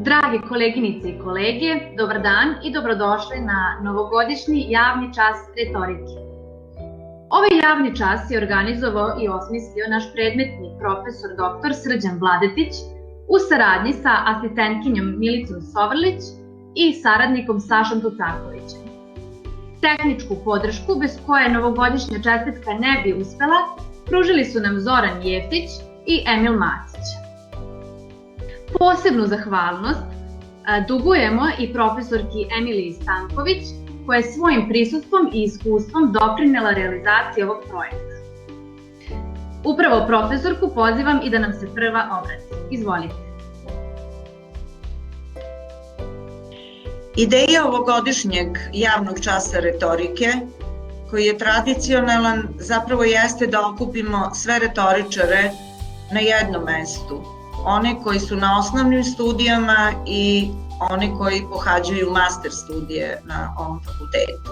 Drage koleginice i kolege, dobar dan i dobrodošli na novogodišnji javni čas retorike. Ovaj javni čas je organizovao i osmislio naš predmetni profesor dr. Srđan Vladetić u saradnji sa asistentkinjom Milicom Sovrlić i saradnikom Sašom Tucakovićem. Tehničku podršku, bez koje novogodišnja čestitka ne bi uspela, pružili su nam Zoran Jeftić i Emil Macić. Posebnu zahvalnost dugujemo i profesorki Emiliji Stanković, koja je svojim prisustvom i iskustvom doprinela realizaciji ovog projekta. Upravo profesorku pozivam i da nam se prva obrati. Izvolite. Ideja ovogodišnjeg javnog časa retorike, koji je tradicionalan, zapravo jeste da okupimo sve retoričare na jednom mestu. One koji su na osnovnim studijama i oni koji pohađaju master studije na ovom fakultetu.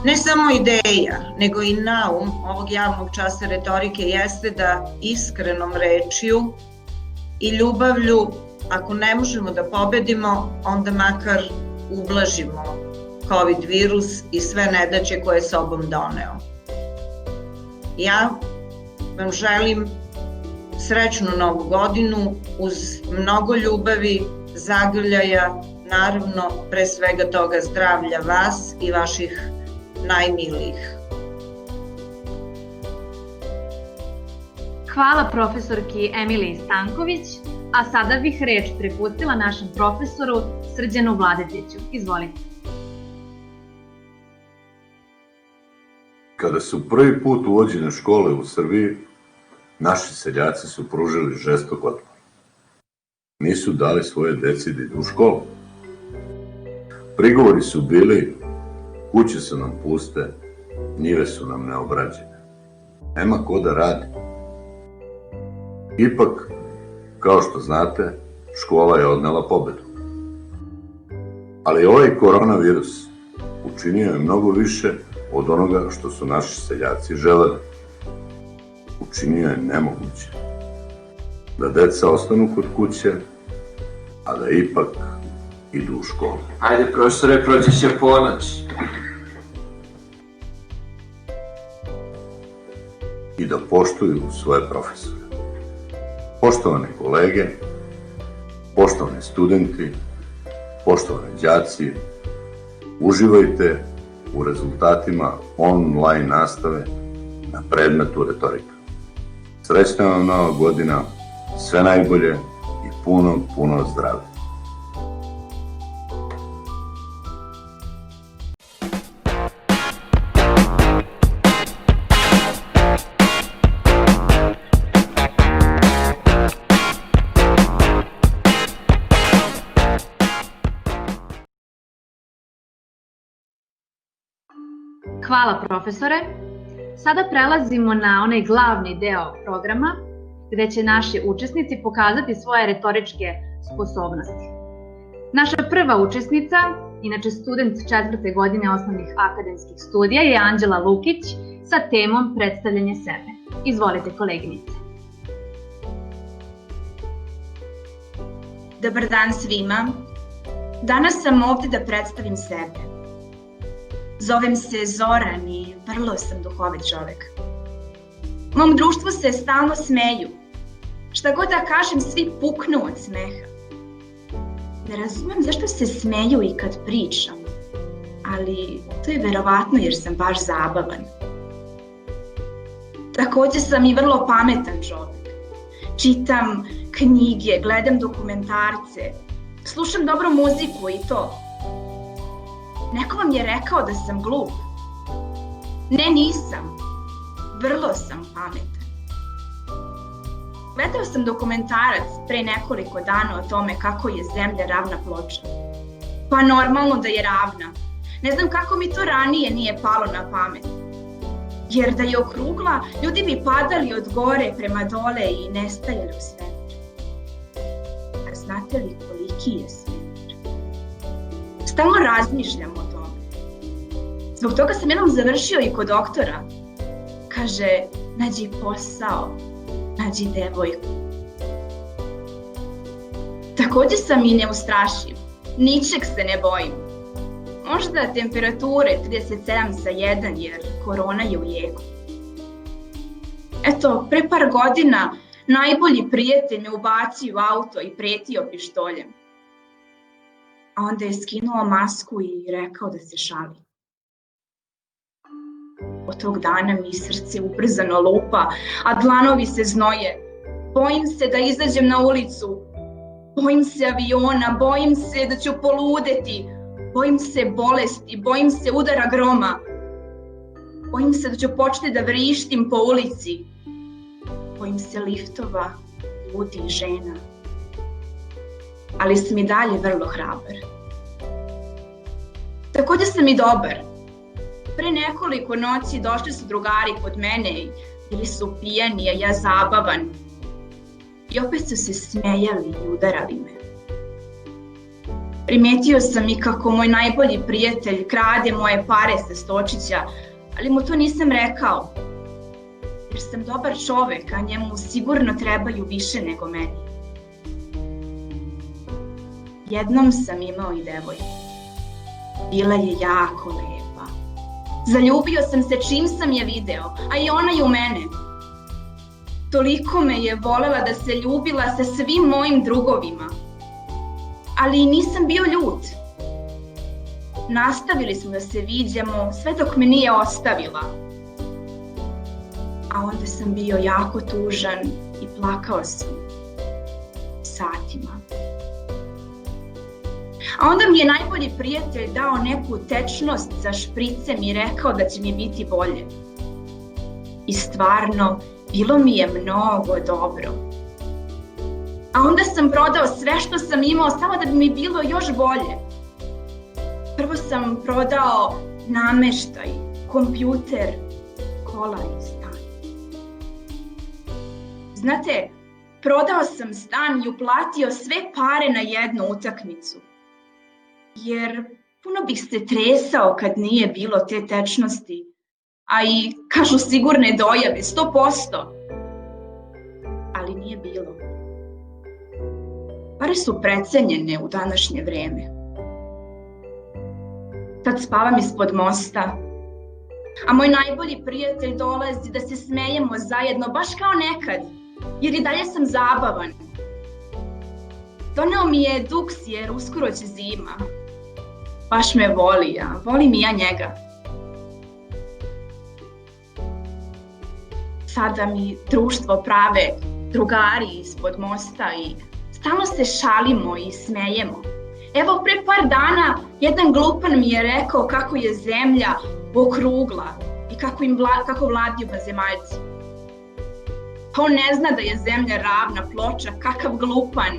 Ne samo ideja, nego i naum ovog javnog časa retorike jeste da iskrenom rečju i ljubavlju, ako ne možemo da pobedimo, onda makar ublažimo COVID virus i sve nedaće koje je sobom doneo. Ja vam želim srećnu novu godinu uz mnogo ljubavi, zagrljaja, naravno pre svega toga zdravlja vas i vaših najmilijih. Hvala profesorki Emiliji Stanković, a sada bih reč prepustila našem profesoru Srđanu Vladetiću. Izvolite. Kada su prvi put uvođene škole u Srbiji, naši seljaci su pružili žestok otpor. Nisu dali svoje deci da idu u školu. Prigovori su bili: kuće su nam puste, njive su nam neobrađene. Nema ko da radi. Ipak, kao što znate, škola je odnela pobedu. Ali ovaj koronavirus učinio je mnogo više od onoga što su naši seljaci želeli. Učinio je nemoguće da deca ostanu kod kuće, a da ipak idu u školu. Ajde, profesore, proći će ponoć. I da poštuju svoje profesore. Poštovane kolege, poštovani studenti, poštovani đaci, uživajte u rezultatima online nastave na predmetu retorika. Srećna vam nova godina, sve najbolje i puno zdravlja. Hvala profesore. Sada prelazimo na onaj glavni deo programa gde će naši učesnici pokazati svoje retoričke sposobnosti. Naša prva učesnica, inače student 4. godine osnovnih akademskih studija, je Anđela Lukić sa temom predstavljanje sebe. Izvolite koleginice. Dobar dan svima. Danas sam ovde da predstavim sebe. Zovem se Zoran i vrlo sam duhovit čovek. Mom društvu se stalno smeju. Šta god da kažem, svi puknu od smeha. Ne razumem zašto se smeju i kad pričam, ali to je verovatno jer sam baš zabavan. Takođe sam i vrlo pametan čovek. Čitam knjige, gledam dokumentarce, slušam dobru muziku i to. Neko vam je rekao da sam glup? Ne, nisam. Vrlo sam pametan. Gledao sam dokumentarac pre nekoliko dana o tome kako je Zemlja ravna ploča. Pa normalno da je ravna. Ne znam kako mi to ranije nije palo na pamet. Jer da je okrugla, ljudi bi padali od gore prema dole i nestajali u svemiru. A znate li koliki je svemir? Stalno razmišljam o tome. Zbog toga sam jednom završio i kod doktora. Kaže, nađi posao, nađi devojku. Takođe sam i neustrašiv, ničeg se ne bojim. Možda temperature 37,1 jer korona je u jeku. Eto, pre par godina najbolji prijatelj me ubacio u auto i pretio pištoljem. A onda je skinuo masku i rekao da se šali. Od tog dana mi srce ubrzano lupa, a dlanovi se znoje. Bojim se da izađem na ulicu. Bojim se aviona, bojim se da ću poludeti. Bojim se bolesti, bojim se udara groma. Bojim se da ću početi da vrištim po ulici. Bojim se liftova, ljudi i žena. Ali sam i dalje vrlo hrabar. Takođe sam i dobar. Pre nekoliko noći došli su drugari kod mene i bili su pijani, a ja zabavan. I opet su se smejali i udarali me. Primetio sam i kako moj najbolji prijatelj krade moje pare sa stočića, ali mu to nisam rekao. Jer sam dobar čovek, a njemu sigurno trebaju više nego meni. Jednom sam imao i devojku. Bila je jako lepa. Zaljubio sam se čim sam je video, a i ona i u mene. Toliko me je volela da se ljubila sa svim mojim drugovima. Ali nisam bio ljut. Nastavili smo da se viđamo sve dok me nije ostavila. A onda sam bio jako tužan i plakao sam satima. A onda mi je najbolji prijatelj dao neku tečnost sa špricem i rekao da će mi biti bolje. I stvarno, bilo mi je mnogo dobro. A onda sam prodao sve što sam imao samo da bi mi bilo još bolje. Prvo sam prodao nameštaj, kompjuter, kola i stan. Znate, prodao sam stan i uplatio sve pare na jednu utakmicu. Jer puno bih se tresao kad nije bilo te tečnosti, a i kažu sigurne dojave, 100%. Ali nije bilo. Pare su precenjene u današnje vreme. Tad spavam ispod mosta, a moj najbolji prijatelj dolazi da se smejemo zajedno, baš kao nekad, jer i dalje sam zabavan. Doneo mi je duks jer uskoro će zima. Baš me voli, a volim i ja njega. Sada mi društvo prave drugari ispod mosta i stalno se šalimo i smejemo. Evo, pre par dana jedan glupan mi je rekao kako je zemlja okrugla i kako vladaju vanzemaljci. Pa on ne zna da je zemlja ravna ploča, kakav glupan,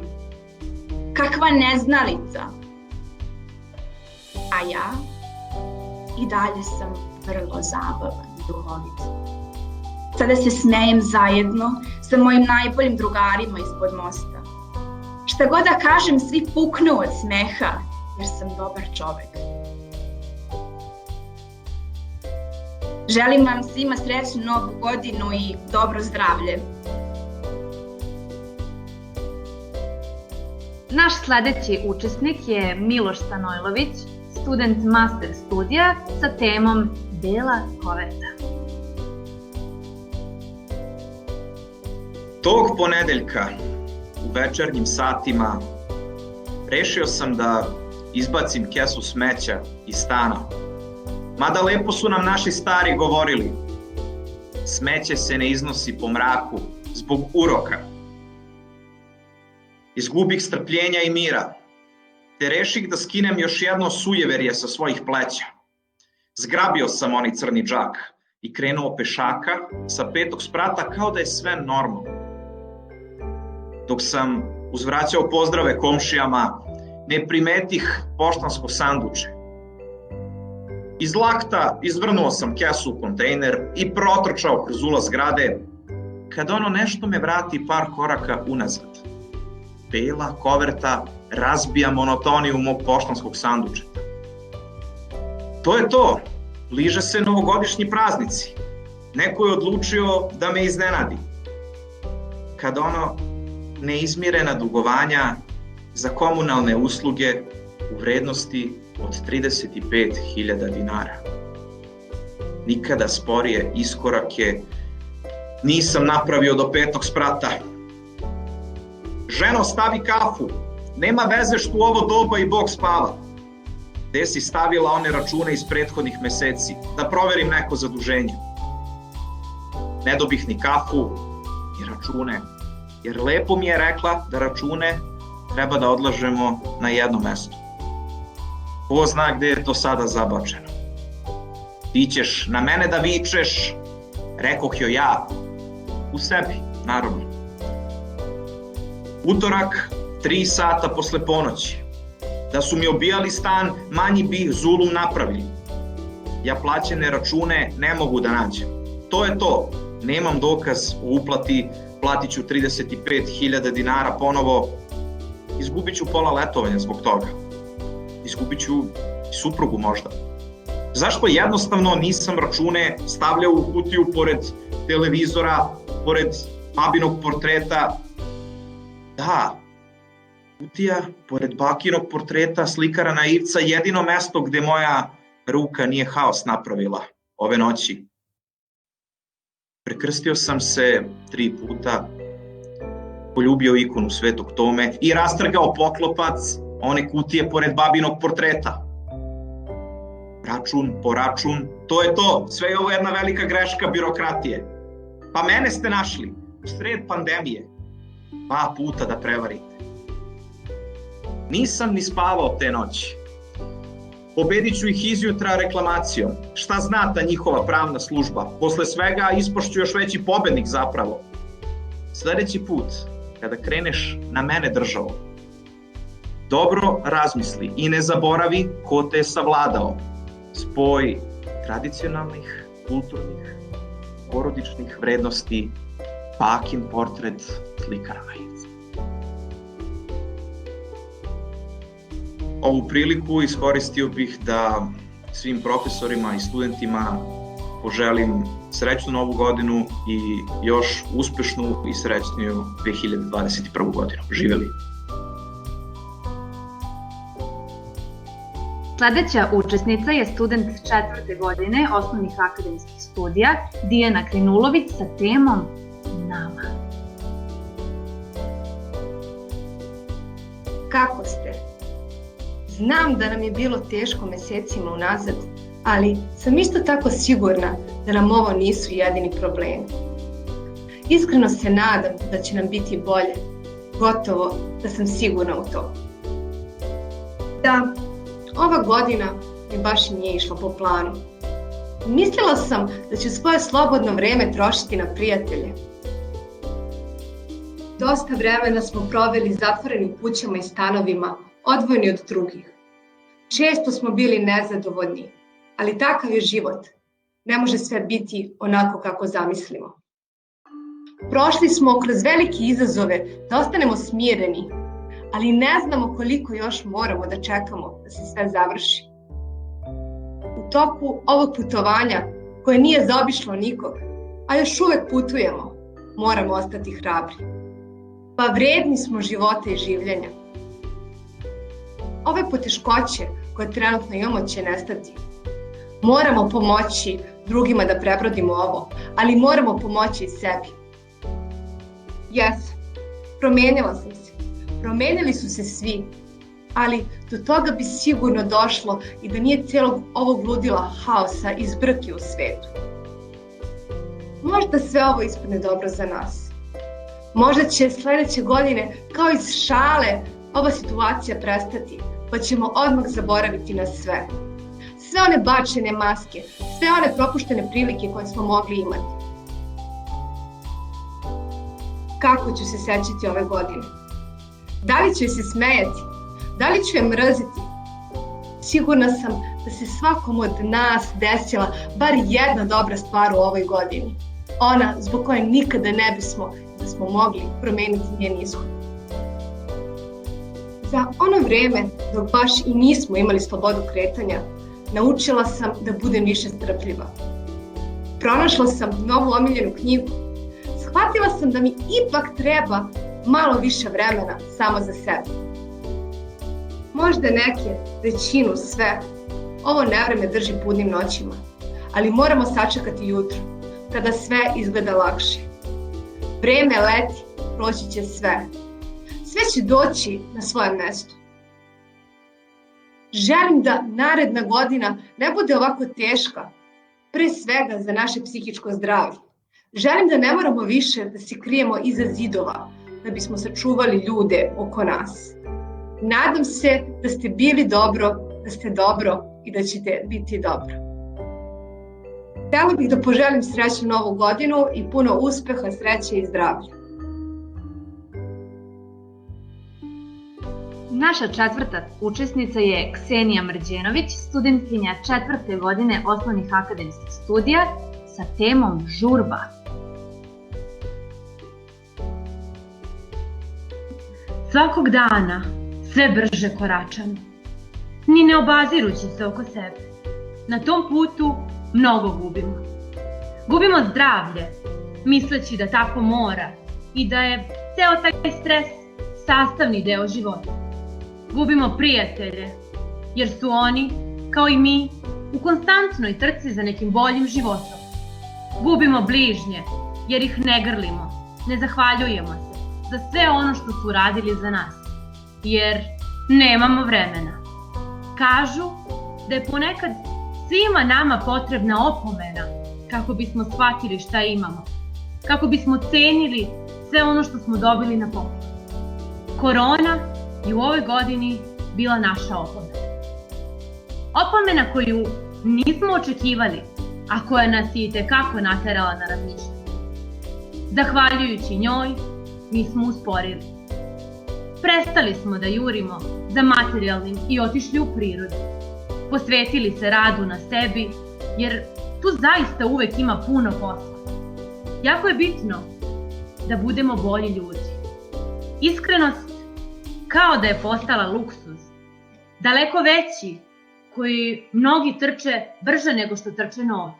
kakva neznalica. A ja i dalje sam vrlo zabavan i duhovit. Sada se smejem zajedno sa mojim najboljim drugarima ispod mosta. Šta god da kažem, svi puknu od smeha, jer sam dobar čovek. Želim vam svima srećnu novu godinu i dobro zdravlje. Naš sledeći učesnik je Miloš Stanojlović, student master studija sa temom Bela koverta. Tog ponedeljka u večernjim satima rešio sam da izbacim kesu smeća iz stana. Mada lepo su nam naši stari govorili, smeće se ne iznosi po mraku zbog uroka. Izgubih strpljenja i mira, te reših da skinem još jedno sujeverje sa svojih pleća. Zgrabio sam onaj crni džak i krenuo pešaka sa 5. sprata kao da je sve normalno. Dok sam uzvraćao pozdrave komšijama, ne primetih poštansko sanduče. Iz lakta izvrnuo sam kesu u kontejner i protrčao kroz ulaz zgrade, kad ono nešto me vrati par koraka unazad. Bela koverta razbija monotoniju mog poštanskog sandučeta. To je to, bliže se novogodišnji praznici. Neko je odlučio da me iznenadi. Kad ono neizmirena dugovanja za komunalne usluge u vrednosti od 35.000 dinara. Nikada sporije iskorake nisam napravio do 5. sprata. Ženo, stavi kafu, nema veze što u ovo doba i Bog spava. Gde si stavila one račune iz prethodnih meseci, da proverim neko zaduženje. Ne dobih ni kafu, ni račune, jer lepo mi je rekla da račune treba da odlažemo na jedno mesto. Ko zna gde je to sada zabačeno. Ti ćeš na mene da vičeš, rekoh joj ja, u sebi, naravno. Utorak, 3 sata posle ponoći. Da su mi obijali stan, manji bi zulum napravili. Ja plaćene račune ne mogu da nađem. To je to. Nemam dokaz o uplati, platit ću 35.000 dinara ponovo. Izgubit ću pola letovanja zbog toga. Izgubit ću i suprugu možda. Zašto jednostavno nisam račune stavljao u kutiju pored televizora, pored babinog portreta? Da, kutija pored bakinog portreta slikara naivca jedino mesto gde moja ruka nije haos napravila ove noći. Prekrstio sam se 3 puta, poljubio ikonu Svetog Tome i rastrgao poklopac one kutije pored babinog portreta. Račun po račun, to je to, sve je ovo jedna velika greška birokratije. Pa mene ste našli u sred pandemije, 2 puta da prevarite. Nisam ni spavao te noći. Pobedit ću ih izjutra reklamacijom. Šta zna ta njihova pravna služba? Posle svega ispošću još veći pobednik zapravo. Sledeći put, kada kreneš na mene državom, dobro razmisli i ne zaboravi ko te je savladao. Spoj tradicionalnih, kulturnih, porodičnih vrednosti, bakin portret slikara naivca. Ovu priliku iskoristio bih da svim profesorima i studentima poželim srećnu novu godinu i još uspešnu i srećniju 2021. godinu. Živeli! Sledeća učesnica je student 4. godine osnovnih akademskih studija Dijana Krinulović sa temom Nama. Kako ste? Znam da nam je bilo teško mesecima unazad, ali sam isto tako sigurna da nam ovo nisu jedini problemi. Iskreno se nadam da će nam biti bolje, gotovo da sam sigurna u to. Da, ova godina mi baš nije išla po planu. Mislila sam da ću svoje slobodno vreme trošiti na prijatelje. Dosta vremena smo proveli zatvoreni u kućama i stanovima, odvojeni od drugih. Često smo bili nezadovoljni, ali takav je život. Ne može sve biti onako kako zamislimo. Prošli smo kroz velike izazove da ostanemo smireni, ali ne znamo koliko još moramo da čekamo da se sve završi. U toku ovog putovanja, koje nije zaobišlo nikog, a još uvek putujemo, moramo ostati hrabri. Pa vredni smo života i življenja. Ove poteškoće koje trenutno imamo će nestati. Moramo pomoći drugima da prebrodimo ovo, ali moramo pomoći i sebi. Promenila sam se. Promenili su se svi, ali do toga bi sigurno došlo i da nije celog ovog ludila haosa i zbrke u svetu. Možda sve ovo ispadne dobro za nas. Možda će sledeće godine, kao iz šale, ova situacija prestati, pa ćemo odmah zaboraviti na sve. Sve one bačene maske, sve one propuštene prilike koje smo mogli imati. Kako ću se sećati ove godine? Da li ću joj se smejati? Da li ću je mrziti? Sigurna sam da se svakom od nas desila bar jedna dobra stvar u ovoj godini. Ona zbog koje nikada ne bismo, da smo mogli promeniti njen ishod. Za ono vreme, dok baš i nismo imali slobodu kretanja, naučila sam da budem više strpljiva. Pronašla sam novu omiljenu knjigu. Shvatila sam da mi ipak treba malo više vremena samo za sebe. Možda neke, većinu, sve, ovo nevreme drži budnim noćima, ali moramo sačekati jutro, kada sve izgleda lakše. Vreme leti, proći će sve. Sve će doći na svoje mesto. Želim da naredna godina ne bude ovako teška, pre svega za naše psihičko zdravlje. Želim da ne moramo više da se krijemo iza zidova, da bismo sačuvali ljude oko nas. Nadam se da ste bili dobro, da ste dobro i da ćete biti dobro. Htela bih da poželim srećnu novu godinu i puno uspeha, sreće i zdravlja. Naša četvrta učesnica je Ksenija Mrđenović, studentkinja 4. godine osnovnih akademskih studija sa temom žurba. Svakog dana sve brže koračamo, ni ne obazirući se oko sebe. Na tom putu mnogo gubimo. Gubimo zdravlje, misleći da tako mora i da je ceo taj stres sastavni deo života. Gubimo prijatelje, jer su oni, kao i mi, u konstantnoj trci za nekim boljim životom. Gubimo bližnje, jer ih ne grlimo, ne zahvaljujemo se za sve ono što su uradili za nas, jer nemamo vremena. Kažu da je ponekad svima nama potrebna opomena kako bismo shvatili šta imamo, kako bismo cenili sve ono što smo dobili na poklon. Korona je u ovoj godini bila naša opomena. Opomena koju nismo očekivali, a koja nas je itekako naterala na razmišljanje. Zahvaljujući njoj, mi smo usporili. Prestali smo da jurimo za materijalnim i otišli u prirodu. Posvetili se radu na sebi, jer tu zaista uvek ima puno posla. Jako je bitno da budemo bolji ljudi. Iskrenost kao da je postala luksuz, daleko veći, koji mnogi trče brže nego što trče novac.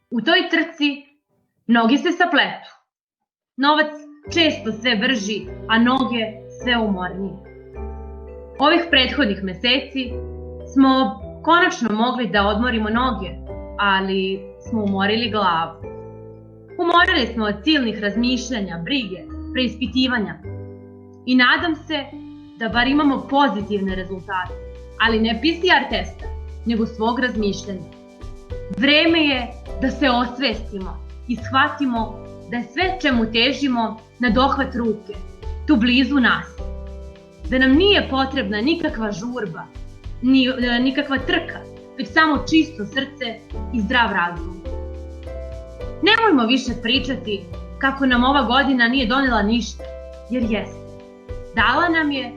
U toj trci noge se sapletu. Novac često sve brži, a noge sve umornije. Ovih prethodnih meseci smo konačno mogli da odmorimo noge, ali smo umorili glavu. Umorili smo od silnih razmišljanja, brige, preispitivanja. I nadam se da bar imamo pozitivne rezultate, ali ne PCR testa, nego svog razmišljanja. Vreme je da se osvestimo i shvatimo da je sve čemu težimo na dohvat ruke, tu blizu nas. Da nam nije potrebna nikakva žurba, nikakva trka, već samo čisto srce i zdrav razum. Nemojmo više pričati kako nam ova godina nije donela ništa, jer jeste. Dala nam je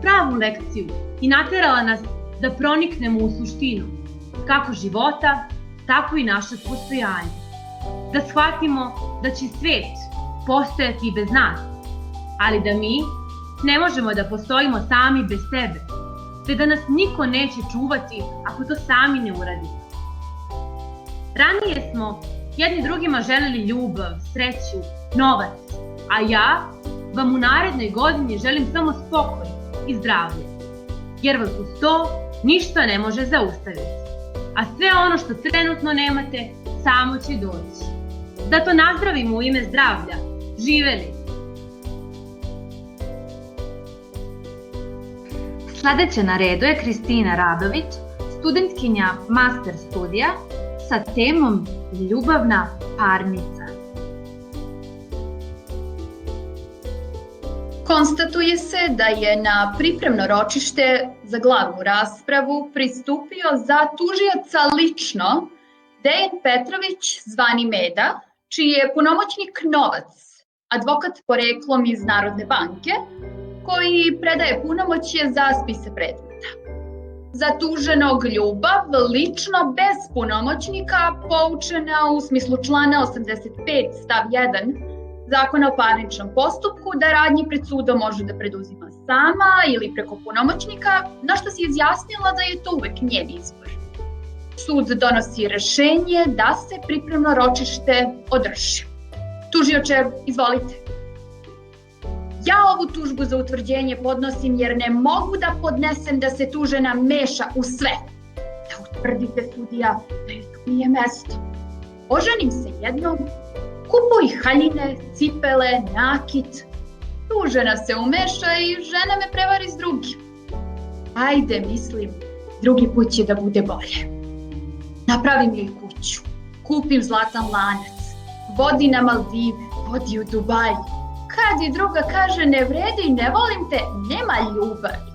pravu lekciju i naterala nas da proniknemo u suštinu, kako života, tako i našeg postojanja. Da shvatimo da će svet postojati i bez nas, ali da mi ne možemo da postojimo sami bez sebe, te da nas niko neće čuvati ako to sami ne uradimo. Ranije smo jedni drugima želeli ljubav, sreću, novac, a ja vam u narednoj godini želim samo spokoj i zdravlje, jer vas uz to ništa ne može zaustaviti, a sve ono što trenutno nemate samo će doći. Zato nazdravimo u ime zdravlja. Živeli! Sledeća na redu je Kristina Radović, studentkinja master studija sa temom Ljubavna parnica. Konstatuje se da je na pripremno ročište za glavnu raspravu pristupio za tužioca lično Dejan Petrović, zvani Meda, čiji je punomoćnik Novac, advokat poreklom iz Narodne banke, koji predaje punomoćje za spise predmeta. Za tuženog Ljubav, lično bez punomoćnika, poučena u smislu člana 85 stav 1 Zakona o parničnom postupku, da radnje pred sudom može da preduzima sama ili preko punomoćnika, na što se izjasnila da je to uvek njen izbor. Sud donosi rešenje da se pripremno ročište održi. Tužioče, izvolite. Ja ovu novu tužbu za utvrđenje podnosim jer ne mogu da podnesem da se tužena meša u sve. Da utvrdite, sudija, da joj tu nije mesto. Oženim se jednom, kupuj haljine, cipele, nakit. Tužena se umeša i žena me prevari s drugim. Ajde, mislim, drugi put će da bude bolje. Napravim joj kuću, kupim zlatan lanac, vodi na Maldive, vodi u Dubaj. Kad i druga kaže ne vredi, ne volim te, nema ljubavi.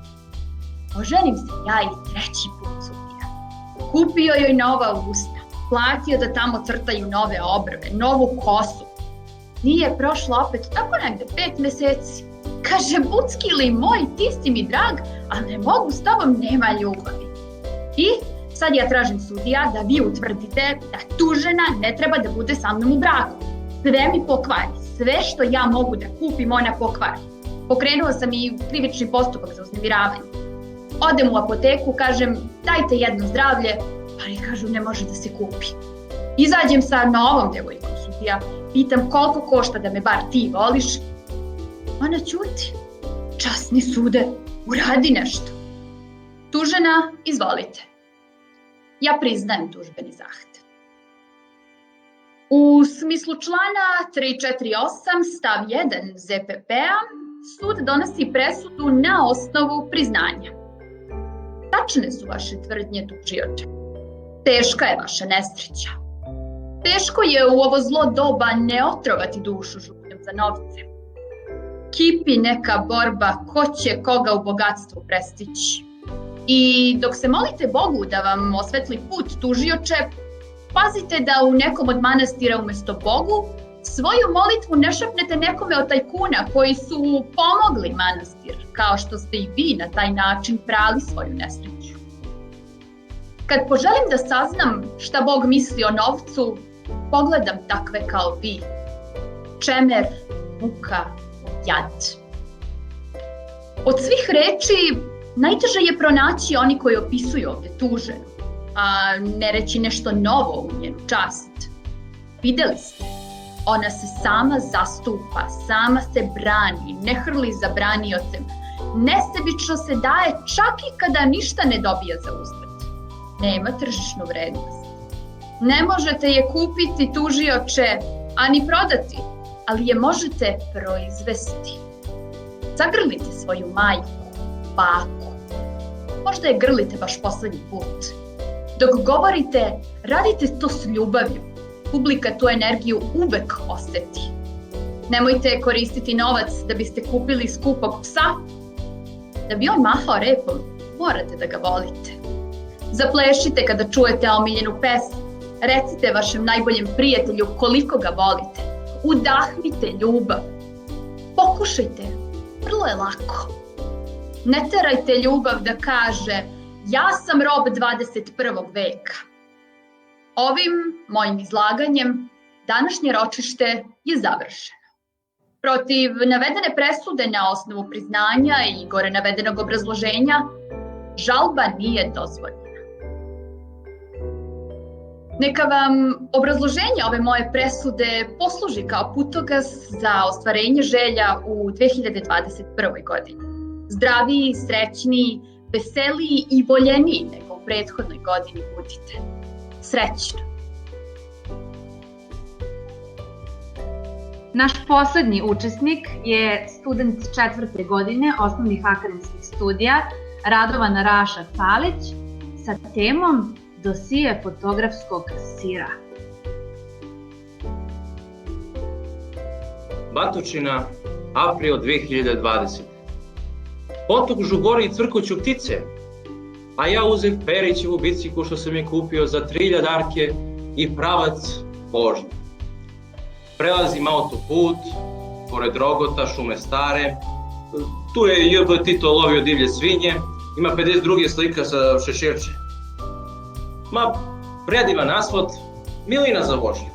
Oženim se ja i treći put, sudija. Kupio joj nova usta, platio da tamo crtaju nove obrve, novu kosu. Nije prošlo opet tako negde 5 meseci. Kaže, Bucki li moj, ti si mi drag, ali ne mogu s tobom, nema ljubavi. I sad ja tražim, sudija, da vi utvrdite da tužena ne treba da bude sa mnom u braku. Sve mi pokvari, sve što ja mogu da kupim, ona pokvari. Pokrenuo sam i krivični postupak za uznemiravanje. Odem u apoteku, kažem, dajte jedno zdravlje, ali kažu ne može da se kupi. Izađem sa novom devojkom, sudija, pitam koliko košta da me bar ti voliš. Ona ćuti. Časni sude, uradi nešto. Tužena, izvolite. Ja priznajem tužbeni zahtev. U smislu člana 348 stav 1 ZPP-a sud donosi presudu na osnovu priznanja. Tačne su vaše tvrdnje, tužioče. Teška je vaša nesreća. Teško je u ovo zlo doba ne otrovati dušu žuljom za novcem. Kipi neka borba ko će koga u bogatstvu prestići. I dok se molite Bogu da vam osvetli put, tužioče, pazite da u nekom od manastira umesto Bogu svoju molitvu ne šapnete nekome od tajkuna koji su pomogli manastir, kao što ste i vi na taj način prali svoju nesreću. Kad poželim da saznam šta Bog misli o novcu, pogledam takve kao vi. Čemer, muka, jad. Od svih reči najteže je pronaći oni koji opisuju ovde tuženu, a ne reći nešto novo u njenu čast. Videli ste, ona se sama zastupa, sama se brani, ne hrli za braniocem, nesebično se daje čak i kada ništa ne dobija za uzvrat. Nema tržišnu vrednost. Ne možete je kupiti, tužioče, ani prodati, ali je možete proizvesti. Zagrlite svoju majku, baku. Možda je grlite baš poslednji put. Dok govorite, radite to s ljubavlju. Publika tu energiju uvek oseti. Nemojte koristiti novac da biste kupili skupog psa. Da bi on mahao repom, morate da ga volite. Zaplešite kada čujete omiljenu pesmu. Recite vašem najboljem prijatelju koliko ga volite. Udahnite ljubav. Pokušajte, vrlo je lako. Ne terajte ljubav da kaže ja sam rob 21. veka. Ovim mojim izlaganjem današnje ročište je završeno. Protiv navedene presude na osnovu priznanja i gore navedenog obrazloženja žalba nije dozvoljena. Neka vam obrazloženje ove moje presude posluži kao putokaz za ostvarenje želja u 2021. godini. Zdraviji, srećniji, veseliji i voljeniji nego u prethodnoj godini budite. Srećno! Naš poslednji učesnik je student 4. godine osnovnih akademskih studija Radovan Raša Calić sa temom Dosije fotografskog sira. Batočina, april 2020. Potok žubori i crkuću ptice, a ja uzeh Perićevu biciklu što sam je kupio za 3000 darke i pravac vožnje. Prelazim autoput, pored Rogota, šume stare, tu je J.B. Tito lovio divlje svinje, ima 52 slika sa šeširče. Ma, predivan asfalt, milina za vožnju.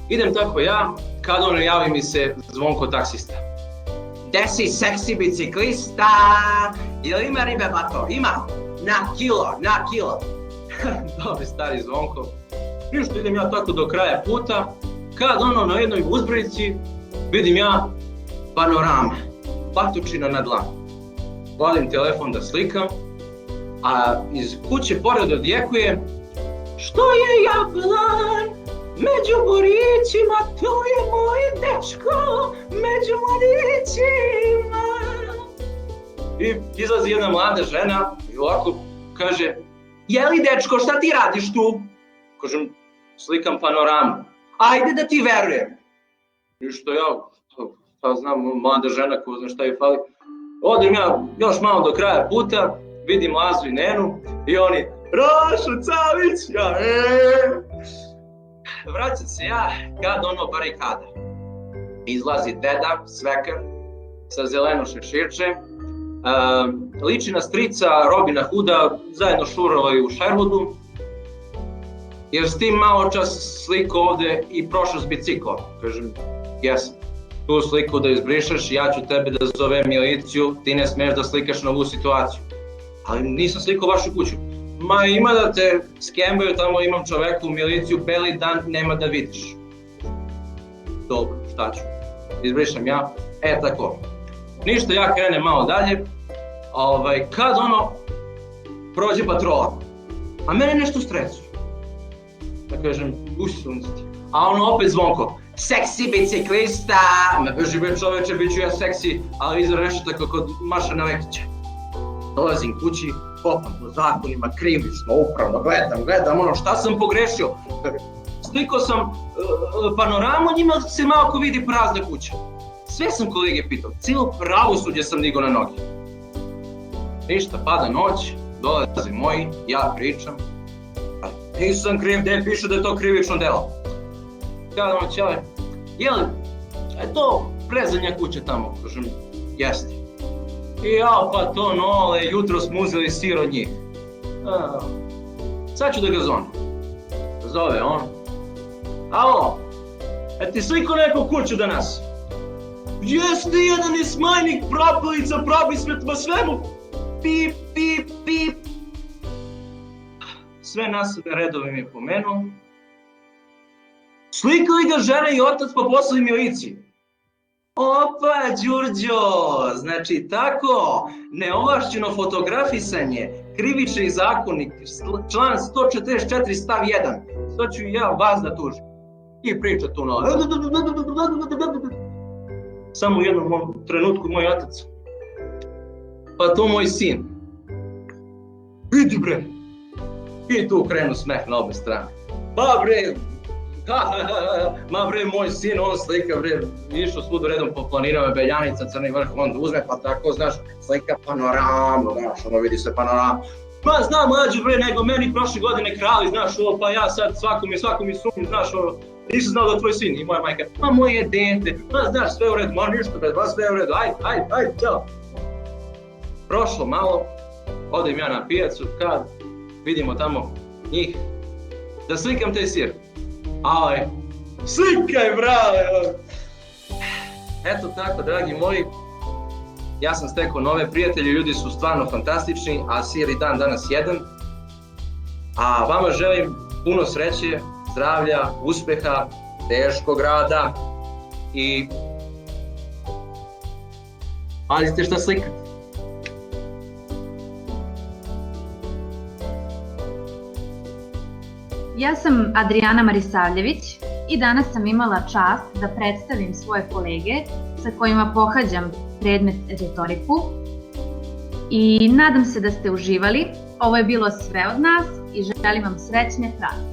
Idem tako ja, kad ono javi mi se Zvonko taksista. Gde si seksi biciklista? Jel ima ribe, bato? Ima? Na kilo. Dobre, stari Zvonko. Ništa, idem ja tako do kraja puta, kad ono na jednoj uzbrici vidim ja panorama, patučina na dlanu. Vadim telefon da slikam, a iz kuće pored odjekuje: što je jablan među borićima, to je moj dečko među mladićima. I izlazi jedna mlada žena i ovako kaže: jeli dečko, šta ti radiš tu? Kažem: slikam panoramu. Ajde da ti verujem. I što ja, pa znam, mlada žena ko zna šta je fali. Odem ja još malo do kraja puta, vidim Lazu i Nenu i oni: Rašo Cavić, ja Vraćam se ja kad ono barikada. Izlazi deda, svekar, sa zeleno šeširče, liči na strica Robina Hooda, zajedno šurovaju u Sherwoodu, jer s tim malo čas sliku ovde i prošao s biciklom. Kažem: jesam, tu sliku da izbrišeš, ja ću tebe da zovem miliciju, ti ne smeš da slikaš na ovu situaciju. Ali nisam slikao vašu kuću. Ma ima da te skembaju, tamo imam čoveka u miliciju, beli dan nema da vidiš. Dobro, šta ću? Izbrišem ja, tako. Ništa, ja krenem malo dalje, kad ono prođe patrola, a mene nešto stresuje. Da kažem, usunci. A ono opet zvonko: seksi biciklista, me beži be čoveče, bit ću ja seksi, ali iza rešetaka kod Maša Lekića. Dolazim kući, kopam po zakonima, krivično, upravno, gledam ono šta sam pogrešio. Slikao sam panoramu, njima se malo vidi prazna kuća. Sve sam kolege pitao, cijelo pravosuđe sam digao na noge. Ništa, pada noć, dolaze moji, ja pričam. Nisam kriv, gde piše da je to krivično delo. Kada ono ćele: jel, je to prezadnja kuća tamo? Kažem: jeste. I ja, pa to nole, jutro smo uzeli sir od njih. Sad ću da ga zovem. Zove on: alo, ti sliko neku kuću danas? Jeste, jedan ismajnik, propalica, probismet, ma svemu. Pip, pip, pip. Sve nas redove mi je pomenuo. Slikali ga žena i otac, pa poslali miliciji. Opa, Đurđo, znači tako, neovlašćeno fotografisanje, krivični zakonik, član 144 stav 1. Sad ću ja vas da tužim. I priča tu na... Samo u jednom trenutku moj otac: pa to moj sin. Vidi bre. I tu krenu smeh na obe strane. Pa bre, ma bre, moj sin, on slika bre, išao svuda redom po planinama, Beljanica, Crni vrh, on uzme pa tako, znaš, slika panoramu, znaš, ono vidi se panorama. Ma znam, mlađe bre, nego meni prošle godine krali, znaš, ovo, pa ja sad svako mi sumnju, znaš, ovo, nisam znao da tvoj sin. I moja majka: ma moje dete, ma znaš, sve u redu, ma ništa bre, ba sve u redu, ajde, ćao. Prošlo malo, odem ja na pijacu, kad vidimo tamo njih, da slikam taj sir. Slikaj, brale! Eto tako, dragi moji, ja sam stekao nove prijatelje, ljudi su stvarno fantastični, a sir i dan danas jedan. A vama želim puno sreće, zdravlja, uspeha, teškog rada i pazite šta slikate. Ja sam Adriana Marisavljević i danas sam imala čast da predstavim svoje kolege sa kojima pohađam predmet retoriku i nadam se da ste uživali. Ovo je bilo sve od nas i želim vam srećne prazne.